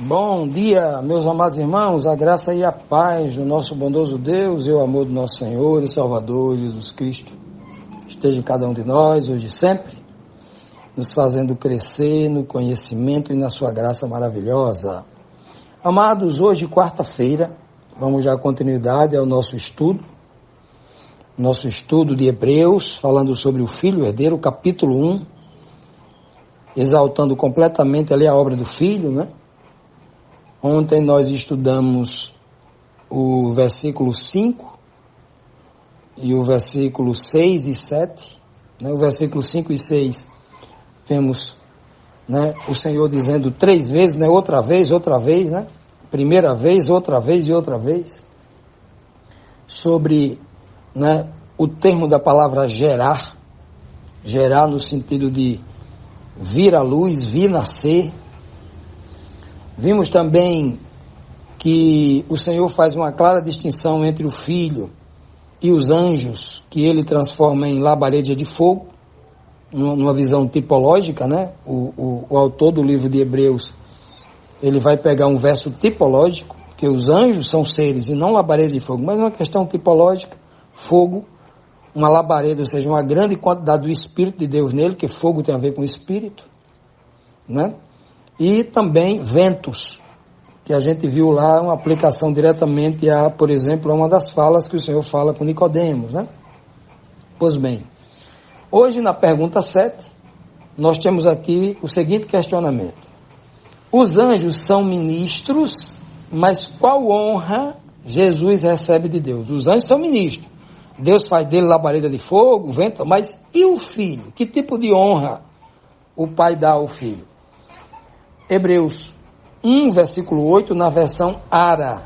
Bom dia, meus amados irmãos, a graça e a paz do nosso bondoso Deus e o amor do nosso Senhor e Salvador Jesus Cristo esteja em cada um de nós, hoje e sempre, nos fazendo crescer no conhecimento e na sua graça maravilhosa. Amados, hoje, quarta-feira, vamos dar continuidade ao nosso estudo de Hebreus, falando sobre o Filho Herdeiro, capítulo 1, exaltando completamente ali a obra do Filho, né? Ontem nós estudamos o versículo 5 e o versículo 6 e 7. Né? O versículo 5 e 6, vemos, né, o Senhor dizendo 3 vezes, né? outra vez, né? Primeira vez, outra vez e outra vez. Sobre, né, o termo da palavra gerar no sentido de vir à luz, vir nascer. Vimos também que o Senhor faz uma clara distinção entre o Filho e os anjos, que ele transforma em labareda de fogo, numa visão tipológica, né? O autor do livro de Hebreus, ele vai pegar um verso tipológico, que os anjos são seres e não labareda de fogo, mas é uma questão tipológica, fogo, uma labareda, ou seja, uma grande quantidade do Espírito de Deus nele, que fogo tem a ver com Espírito, né? E também ventos, que a gente viu lá uma aplicação diretamente a, por exemplo, a uma das falas que o Senhor fala com Nicodemos, né? Pois bem, hoje na pergunta 7, nós temos aqui o seguinte questionamento. Os anjos são ministros, mas qual honra Jesus recebe de Deus? Os anjos são ministros. Deus faz dele labareda de fogo, vento, mas e o Filho? Que tipo de honra o Pai dá ao Filho? Hebreus 1, versículo 8, na versão ARA,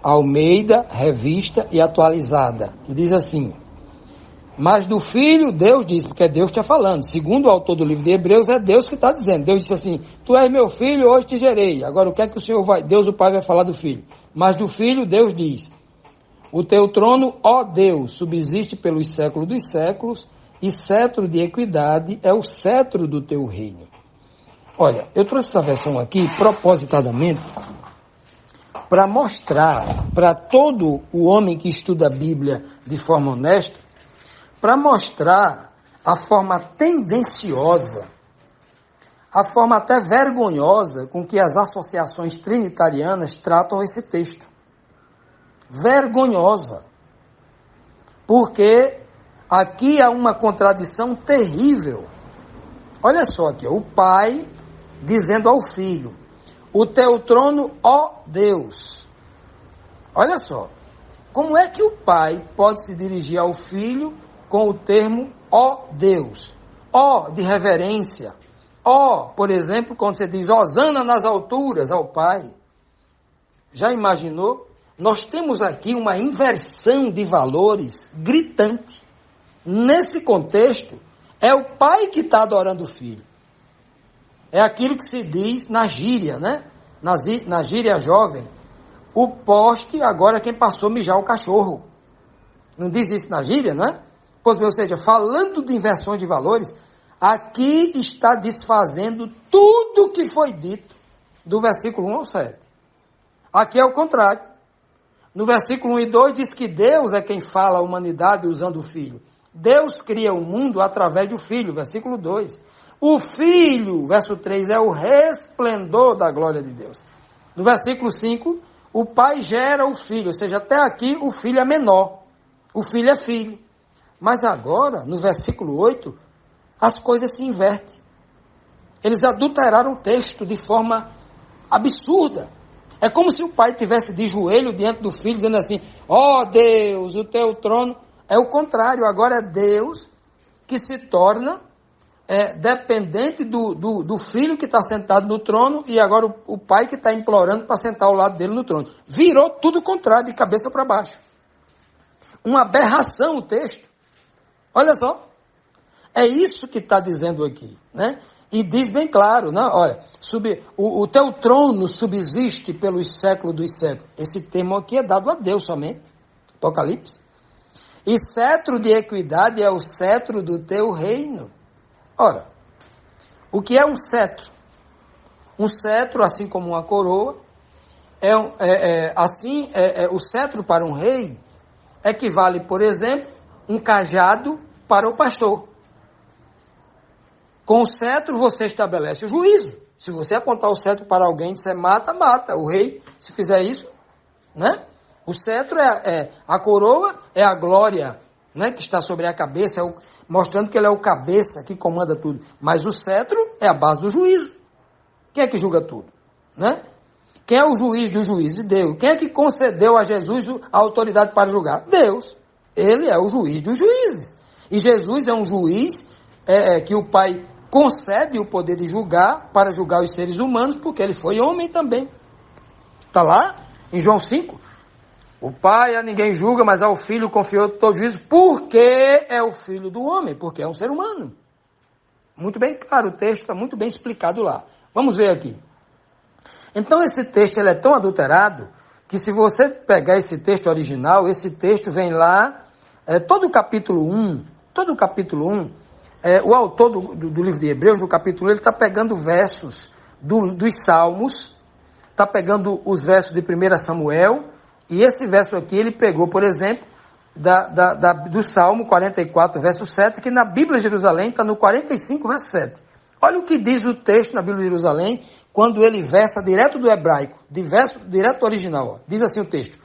Almeida, Revista e Atualizada, que diz assim: mas do Filho, Deus diz, porque é Deus que está falando, segundo o autor do livro de Hebreus, é Deus que está dizendo. Deus disse assim: tu és meu filho, hoje te gerei. Agora o que é que o Senhor vai, Deus o Pai vai falar do Filho? Mas do Filho, Deus diz: o teu trono, ó Deus, subsiste pelos séculos dos séculos, e cetro de equidade é o cetro do teu reino. Olha, eu trouxe essa versão aqui propositadamente para mostrar para todo o homem que estuda a Bíblia de forma honesta, para mostrar a forma tendenciosa, a forma até vergonhosa com que as associações trinitarianas tratam esse texto. Vergonhosa. Porque aqui há uma contradição terrível. Olha só aqui, o Pai dizendo ao Filho: o teu trono, ó Deus. Olha só, como é que o Pai pode se dirigir ao Filho com o termo ó Deus? Ó de reverência. Ó, por exemplo, quando você diz hosana nas alturas ao Pai. Já imaginou? Nós temos aqui uma inversão de valores gritante. Nesse contexto, é o Pai que está adorando o Filho. É aquilo que se diz na gíria, né? Na gíria jovem. O poste agora é quem passou a mijar o cachorro. Não diz isso na gíria, não é? Pois bem, ou seja, falando de inversões de valores, aqui está desfazendo tudo que foi dito do versículo 1 ao 7. Aqui é o contrário. No versículo 1 e 2 diz que Deus é quem fala a humanidade usando o Filho. Deus cria o mundo através do Filho, versículo 2. O Filho, verso 3, é o resplendor da glória de Deus. No versículo 5, o Pai gera o Filho, ou seja, até aqui o Filho é menor. O Filho é Filho. Mas agora, no versículo 8, as coisas se invertem. Eles adulteraram o texto de forma absurda. É como se o pai tivesse de joelho diante do filho, dizendo assim, ó Deus, o teu trono. É o contrário, agora é Deus que se torna dependente do filho que está sentado no trono, e agora o pai que está implorando para sentar ao lado dele no trono. Virou tudo o contrário, de cabeça para baixo. Uma aberração o texto. Olha só. É isso que está dizendo aqui, né? E diz bem claro, né? Olha, o teu trono subsiste pelos séculos dos séculos. Esse termo aqui é dado a Deus somente. Apocalipse. E cetro de equidade é o cetro do teu reino. Ora, o que é um cetro? Um cetro, assim como uma coroa, o cetro para um rei equivale, por exemplo, um cajado para o pastor. Com o cetro você estabelece o juízo. Se você apontar o cetro para alguém e disser mata, mata. O rei, se fizer isso, né? O cetro a coroa, é a glória, né, que está sobre a cabeça, mostrando que ele é o cabeça que comanda tudo. Mas o cetro é a base do juízo. Quem é que julga tudo? Né? Quem é o juiz dos juízes? Deus. Quem é que concedeu a Jesus a autoridade para julgar? Deus. Ele é o juiz dos juízes. E Jesus é um juiz que o Pai concede o poder de julgar, para julgar os seres humanos, porque ele foi homem também. Está lá em João 5. O Pai a ninguém julga, mas ao Filho confiou todo juízo, porque é o Filho do homem, porque é um ser humano. Muito bem claro, o texto está muito bem explicado lá. Vamos ver aqui. Então esse texto ele é tão adulterado, que se você pegar esse texto original, esse texto vem lá, todo o capítulo 1, o autor do livro de Hebreus, no capítulo 1, ele está pegando versos dos Salmos, está pegando os versos de 1 Samuel, e esse verso aqui ele pegou, por exemplo, do Salmo 44, verso 7, que na Bíblia de Jerusalém está no 45, verso 7. Olha o que diz o texto na Bíblia de Jerusalém, quando ele versa direto do hebraico, direto do original. Ó. Diz assim o texto,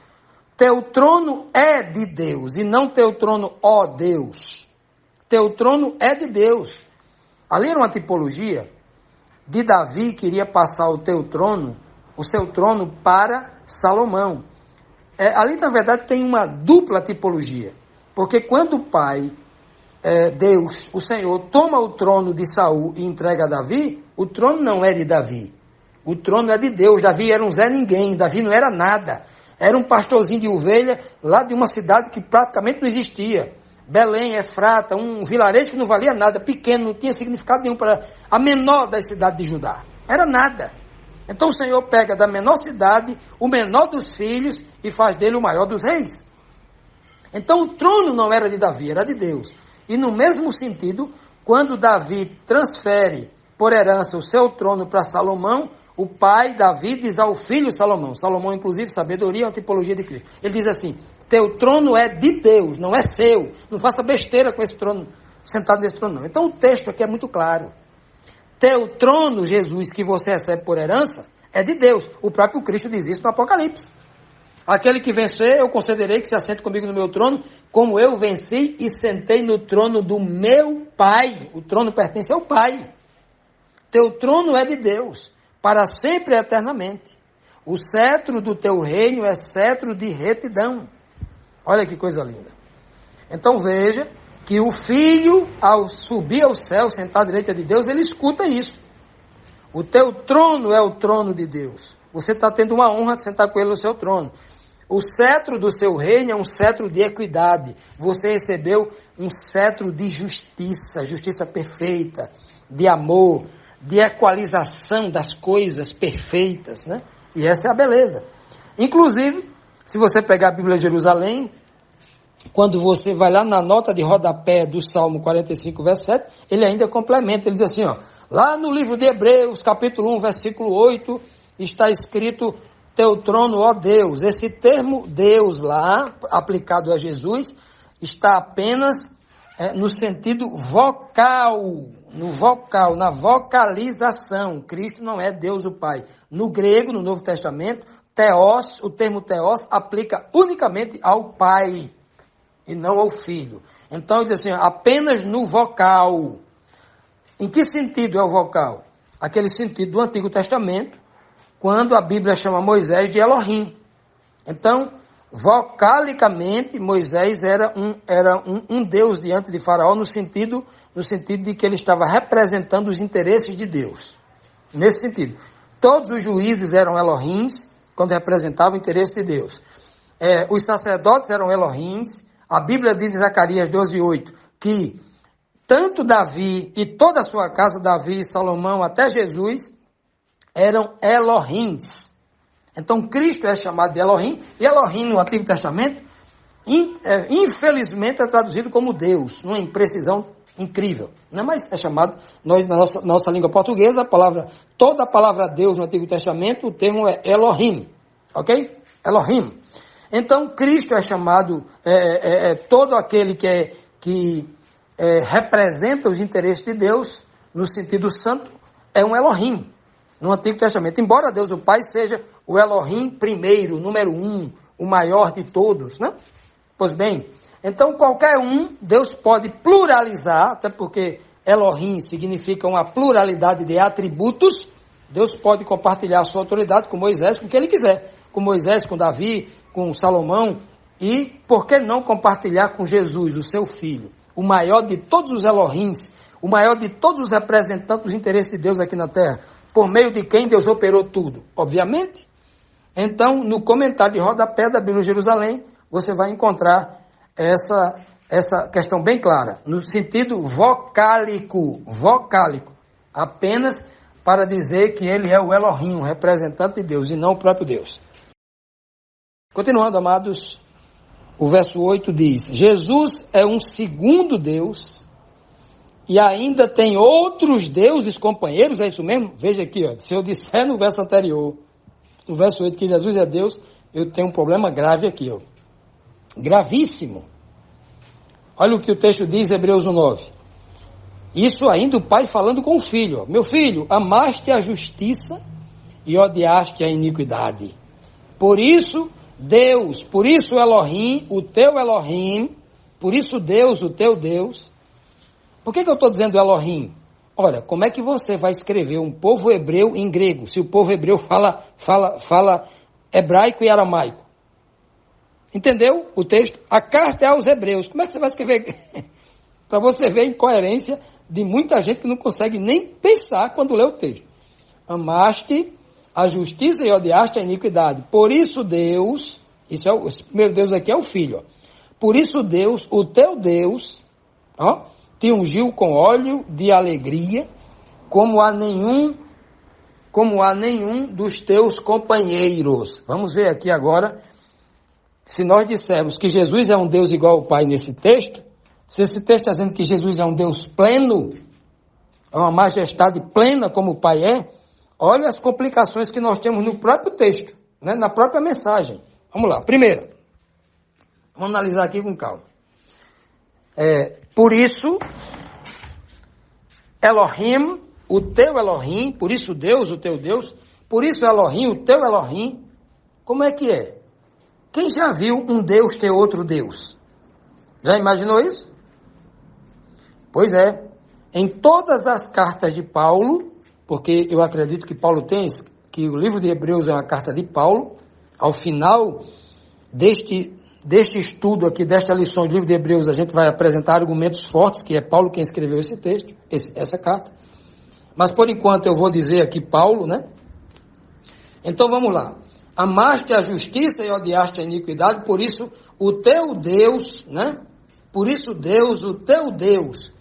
teu trono é de Deus, e não teu trono, ó Deus. Teu trono é de Deus. Ali era uma tipologia de Davi que iria passar o seu trono para Salomão. Ali, na verdade, tem uma dupla tipologia. Porque quando o pai, Deus, o Senhor, toma o trono de Saul e entrega a Davi, o trono não é de Davi. O trono é de Deus. Davi era um Zé Ninguém. Davi não era nada. Era um pastorzinho de ovelha lá de uma cidade que praticamente não existia. Belém, Efrata, um vilarejo que não valia nada, pequeno, não tinha significado nenhum para a menor das cidades de Judá. Era nada. Então o Senhor pega da menor cidade, o menor dos filhos, e faz dele o maior dos reis. Então o trono não era de Davi, era de Deus. E no mesmo sentido, quando Davi transfere por herança o seu trono para Salomão, o pai Davi diz ao filho Salomão, inclusive, sabedoria é uma tipologia de Cristo. Ele diz assim, teu trono é de Deus, não é seu. Não faça besteira com esse trono, sentado nesse trono não. Então o texto aqui é muito claro. Teu trono, Jesus, que você recebe por herança, é de Deus. O próprio Cristo diz isso no Apocalipse. Aquele que vencer, eu concederei que se assente comigo no meu trono, como eu venci e sentei no trono do meu Pai. O trono pertence ao Pai. Teu trono é de Deus, para sempre e eternamente. O cetro do teu reino é cetro de retidão. Olha que coisa linda. Então veja que o Filho, ao subir ao céu, sentar à direita de Deus, ele escuta isso. O teu trono é o trono de Deus. Você está tendo uma honra de sentar com ele no seu trono. O cetro do seu reino é um cetro de equidade. Você recebeu um cetro de justiça, justiça perfeita, de amor, de equalização das coisas perfeitas, né? E essa é a beleza. Inclusive, se você pegar a Bíblia de Jerusalém, quando você vai lá na nota de rodapé do Salmo 45, verso 7, ele ainda complementa, ele diz assim, ó, lá no livro de Hebreus, capítulo 1, versículo 8, está escrito, teu trono, ó Deus. Esse termo Deus lá, aplicado a Jesus, está apenas no sentido vocal, no vocal, na vocalização. Cristo não é Deus o Pai. No grego, no Novo Testamento, Theos, o termo Theos, aplica unicamente ao Pai e não ao Filho. Então, ele diz assim, apenas no vocal. Em que sentido é o vocal? Aquele sentido do Antigo Testamento, quando a Bíblia chama Moisés de Elohim. Então, vocalicamente, Moisés era um Deus diante de Faraó, no sentido de que ele estava representando os interesses de Deus. Nesse sentido. Todos os juízes eram Elohims, quando representavam o interesse de Deus. Os sacerdotes eram Elohims. A Bíblia diz em Zacarias 12:8, que tanto Davi e toda a sua casa, Davi e Salomão, até Jesus, eram Elohims. Então, Cristo é chamado de Elohim, e Elohim no Antigo Testamento, infelizmente, é traduzido como Deus, numa imprecisão incrível. Não, mas é chamado, nós, na nossa língua portuguesa, toda a palavra Deus no Antigo Testamento, o termo é Elohim, ok? Elohim. Então, Cristo é chamado, todo aquele que representa os interesses de Deus, no sentido santo, é um Elohim, no Antigo Testamento. Embora Deus o Pai seja o Elohim primeiro, número 1, o maior de todos, né? Pois bem, então qualquer um, Deus pode pluralizar, até porque Elohim significa uma pluralidade de atributos. Deus pode compartilhar a sua autoridade com Moisés, com quem ele quiser, com Moisés, com Davi, com Salomão, e por que não compartilhar com Jesus, o seu filho, o maior de todos os Elohims, o maior de todos os representantes dos interesses de Deus aqui na terra, por meio de quem Deus operou tudo, obviamente. Então, no comentário de rodapé da Bíblia de Jerusalém, você vai encontrar essa questão bem clara, no sentido vocálico, apenas para dizer que ele é o Elohim, o representante de Deus, e não o próprio Deus. Continuando, amados, o verso 8 diz, Jesus é um segundo Deus, e ainda tem outros deuses companheiros, é isso mesmo? Veja aqui, ó, se eu disser no verso anterior, no verso 8, que Jesus é Deus, eu tenho um problema grave aqui, ó. Gravíssimo. Olha o que o texto diz, Hebreus 9. Isso ainda o pai falando com o filho, ó. Meu filho, amaste a justiça e odiaste a iniquidade. Por isso, Deus, por isso Elohim, o teu Elohim, por isso Deus, o teu Deus. Por que eu estou dizendo Elohim? Olha, como é que você vai escrever um povo hebreu em grego, se o povo hebreu fala hebraico e aramaico? Entendeu o texto? A carta é aos hebreus. Como é que você vai escrever? Para você ver a incoerência de muita gente que não consegue nem pensar quando lê o texto. Amaste a justiça e odiaste a iniquidade. Por isso Deus, esse primeiro Deus aqui é o Filho. Ó. Por isso Deus, o teu Deus, ó, te ungiu com óleo de alegria, como a nenhum dos teus companheiros. Vamos ver aqui agora, se nós dissermos que Jesus é um Deus igual ao Pai nesse texto, se esse texto está dizendo que Jesus é um Deus pleno, é uma majestade plena como o Pai é, olha as complicações que nós temos no próprio texto, né, na própria mensagem. Vamos lá, primeiro, vamos analisar aqui com calma. Por isso, Elohim, o teu Elohim, por isso Deus, o teu Deus, por isso Elohim, o teu Elohim, como é que é? Quem já viu um Deus ter outro Deus? Já imaginou isso? Pois é, em todas as cartas de Paulo, porque eu acredito que Paulo tem, que o livro de Hebreus é uma carta de Paulo, ao final deste estudo aqui, desta lição do livro de Hebreus, a gente vai apresentar argumentos fortes, que é Paulo quem escreveu esse texto, essa carta. Mas por enquanto eu vou dizer aqui Paulo, né? Então vamos lá. Amaste a justiça e odiaste a iniquidade, por isso o teu Deus, né? Por isso Deus, o teu Deus.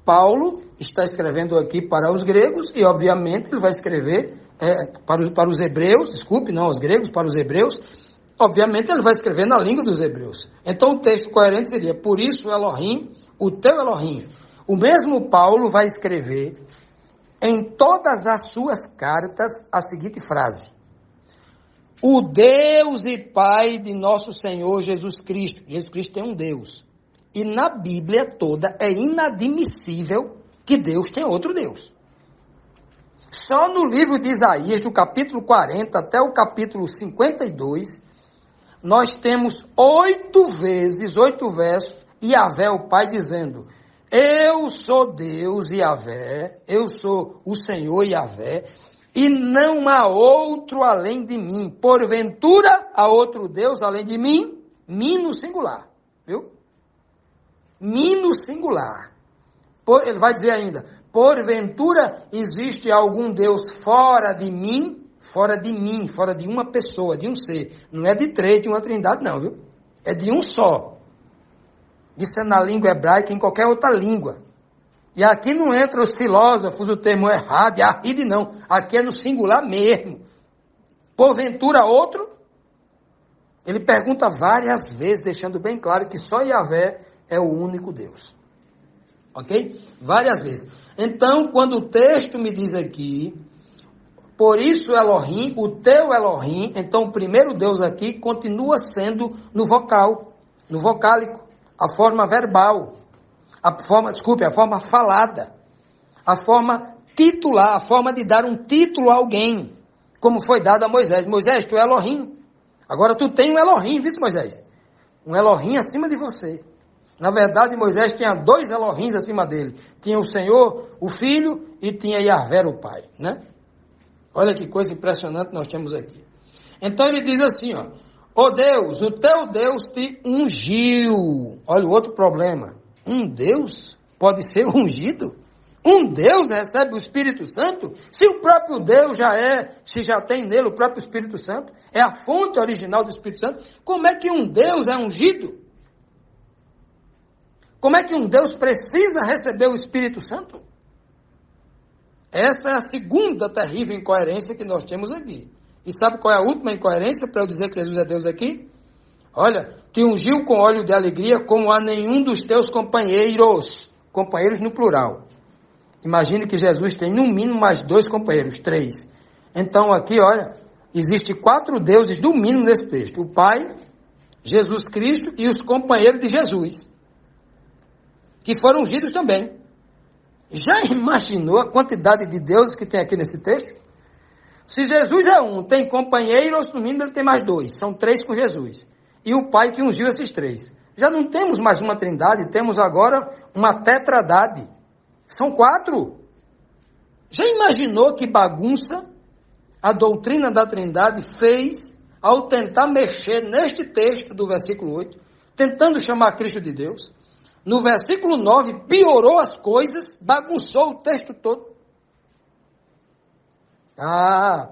Paulo está escrevendo aqui para os gregos e obviamente ele vai escrever para os hebreus, desculpe, não os gregos, para os hebreus. Obviamente ele vai escrever na língua dos hebreus. Então o texto coerente seria, por isso Elohim, o teu Elohim. O mesmo Paulo vai escrever em todas as suas cartas a seguinte frase. o Deus e Pai de nosso Senhor Jesus Cristo. Jesus Cristo tem um Deus. E na Bíblia toda é inadmissível que Deus tenha outro Deus. Só no livro de Isaías, do capítulo 40 até o capítulo 52, nós temos 8 versos, Yahvé, o Pai, dizendo: eu sou Deus, Yahvé, eu sou o Senhor, Yahvé, e não há outro além de mim. Porventura, há outro Deus além de mim? Mim no singular, viu? Mim no singular. Ele vai dizer ainda: porventura existe algum Deus fora de mim, fora de uma pessoa, de um ser. Não é de 3, de uma trindade não, viu? É de um só. Isso é na língua hebraica e em qualquer outra língua. E aqui não entra os filósofos, o termo errado, aride não. Aqui é no singular mesmo. Porventura outro? Ele pergunta várias vezes, deixando bem claro que só Yahvé é o único Deus. Ok? Várias vezes. Então, quando o texto me diz aqui, por isso Elohim, o teu Elohim, então o primeiro Deus aqui continua sendo no vocal, no vocálico, a forma verbal, a forma falada, a forma titular, a forma de dar um título a alguém, como foi dado a Moisés. Moisés, tu é Elohim. Agora tu tem um Elohim, viu, Moisés? Um Elohim acima de você. Na verdade, Moisés tinha 2 Elohims acima dele. Tinha o Senhor, o Filho, e tinha Yahvé, o Pai, né? Olha que coisa impressionante nós temos aqui. Então ele diz assim, ó: ó Deus, o teu Deus te ungiu. Olha o outro problema. Um Deus pode ser ungido? Um Deus recebe o Espírito Santo? Se o próprio Deus se já tem nele o próprio Espírito Santo, é a fonte original do Espírito Santo, como é que um Deus é ungido? Como é que um Deus precisa receber o Espírito Santo? Essa é a segunda terrível incoerência que nós temos aqui. E sabe qual é a última incoerência para eu dizer que Jesus é Deus aqui? Olha, te ungiu com óleo de alegria como a nenhum dos teus companheiros no plural. Imagine que Jesus tem no mínimo mais 2 companheiros, 3. Então aqui, olha, existe 4 deuses no mínimo nesse texto: o Pai, Jesus Cristo e os companheiros de Jesus, que foram ungidos também. Já imaginou a quantidade de deuses que tem aqui nesse texto? Se Jesus é um, tem companheiros, no mínimo ele tem mais 2, são 3 com Jesus. E o Pai que ungiu esses 3. Já não temos mais uma trindade, temos agora uma tetradade. São 4. Já imaginou que bagunça a doutrina da trindade fez ao tentar mexer neste texto do versículo 8, tentando chamar Cristo de Deus? No versículo 9, piorou as coisas, bagunçou o texto todo.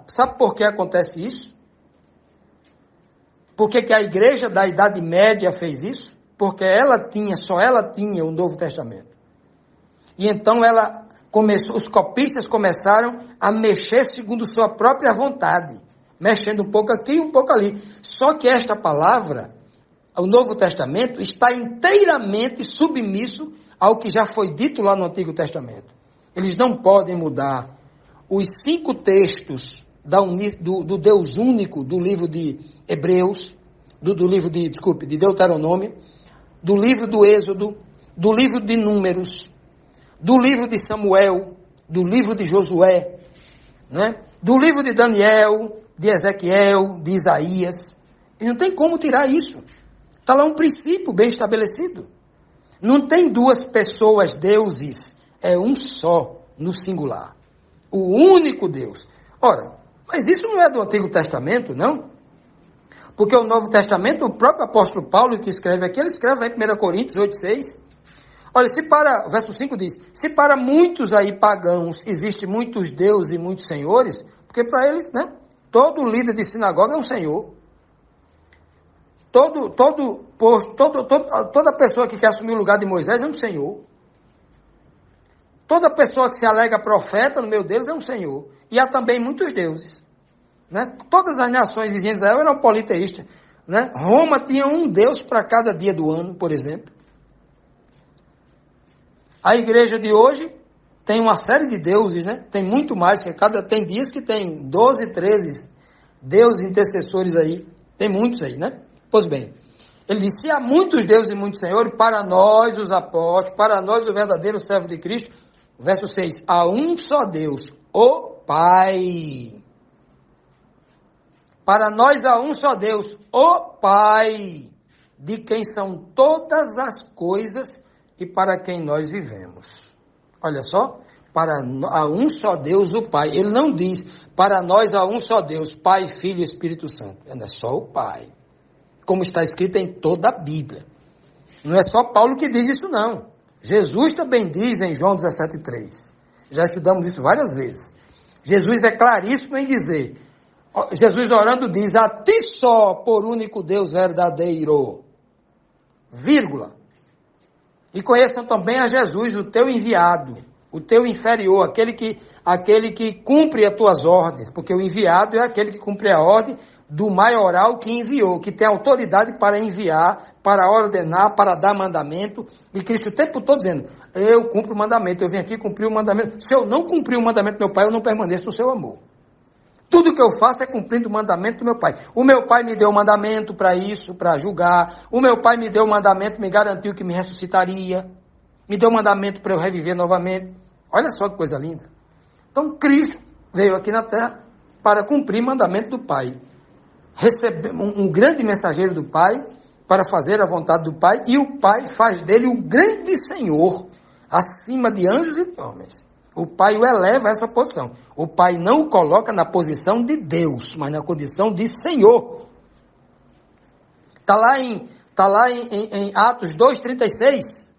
Sabe por que acontece isso? Por que a igreja da Idade Média fez isso? Porque só ela tinha o Novo Testamento. E então os copistas começaram a mexer segundo sua própria vontade, mexendo um pouco aqui e um pouco ali. Só que esta palavra, o Novo Testamento, está inteiramente submisso ao que já foi dito lá no Antigo Testamento. Eles não podem mudar os 5 textos do Deus único do livro de Hebreus, de Deuteronômio, do livro do Êxodo, do livro de Números, do livro de Samuel, do livro de Josué, né? Do livro de Daniel, de Ezequiel, de Isaías. E não tem como tirar isso. Está lá um princípio bem estabelecido. Não tem 2 pessoas deuses, é um só, no singular. O único Deus. Ora, mas isso não é do Antigo Testamento, não? Porque o Novo Testamento, o próprio apóstolo Paulo que escreve aqui, ele escreve lá em 1 Coríntios 8,6. Olha, o verso 5 diz: se para muitos aí pagãos existe muitos deuses e muitos senhores, porque para eles, né, todo líder de sinagoga é um senhor. Toda pessoa que quer assumir o lugar de Moisés é um senhor. Toda pessoa que se alega profeta no meio deles é um senhor. E há também muitos deuses, né? Todas as nações vizinhas de Israel eram politeístas, né? Roma tinha um deus para cada dia do ano, por exemplo. A igreja de hoje tem uma série de deuses, né? Tem muito mais, tem dias que tem 12, 13 deuses intercessores aí, tem muitos aí, né? Pois bem, ele disse, se há muitos deuses e muitos senhores, para nós os apóstolos, para nós o verdadeiro servo de Cristo, verso 6, há um só Deus, o Pai. Para nós há um só Deus, o Pai, de quem são todas as coisas e para quem nós vivemos. Olha só, há um só Deus, o Pai. Ele não diz, para nós há um só Deus, Pai, Filho e Espírito Santo. É só o Pai. Como está escrito em toda a Bíblia. Não é só Paulo que diz isso, não. Jesus também diz em João 17,3. Já estudamos isso várias vezes. Jesus é claríssimo em dizer, Jesus orando diz, a ti só, por único Deus verdadeiro, vírgula. E conheçam também a Jesus, o teu enviado, o teu inferior, aquele que cumpre as tuas ordens, porque o enviado é aquele que cumpre a ordem do maioral que enviou, que tem autoridade para enviar, para ordenar, para dar mandamento. E Cristo o tempo todo dizendo, eu cumpro o mandamento, eu vim aqui cumprir o mandamento. Se eu não cumprir o mandamento do meu Pai, eu não permaneço no seu amor. Tudo que eu faço é cumprindo o mandamento do meu Pai. O meu Pai me deu o mandamento para isso, para julgar. O meu Pai me deu o mandamento, me garantiu que me ressuscitaria. Me deu o mandamento para eu reviver novamente. Olha só que coisa linda. Então, Cristo veio aqui na terra para cumprir o mandamento do Pai. Receber um grande mensageiro do Pai para fazer a vontade do Pai. E o Pai faz dele um grande Senhor acima de anjos e de homens. O Pai o eleva a essa posição. O Pai não o coloca na posição de Deus, mas na condição de Senhor. Está lá em Atos 2,36.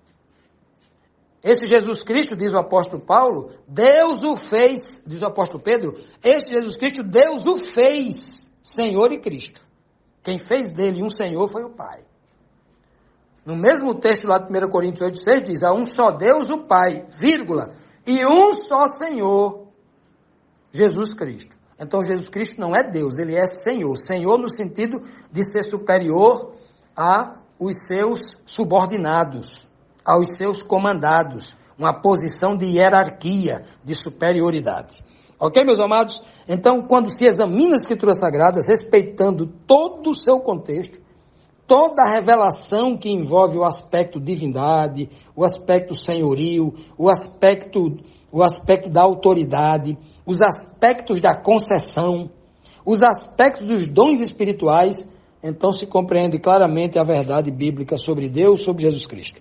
Esse Jesus Cristo, diz o apóstolo Paulo, Deus o fez, diz o apóstolo Pedro, esse Jesus Cristo, Deus o fez Senhor e Cristo. Quem fez dele um Senhor foi o Pai. No mesmo texto lá de 1 Coríntios 8,6 diz, há um só Deus, o Pai, vírgula, e um só Senhor, Jesus Cristo. Então Jesus Cristo não é Deus, ele é Senhor. Senhor no sentido de ser superior aos seus subordinados, aos seus comandados. Uma posição de hierarquia, de superioridade. Ok, meus amados? Então, quando se examina as Escrituras Sagradas, respeitando todo o seu contexto, toda a revelação que envolve o aspecto divindade, o aspecto senhorio, o aspecto da autoridade, os aspectos da concessão, os aspectos dos dons espirituais, então se compreende claramente a verdade bíblica sobre Deus, sobre Jesus Cristo.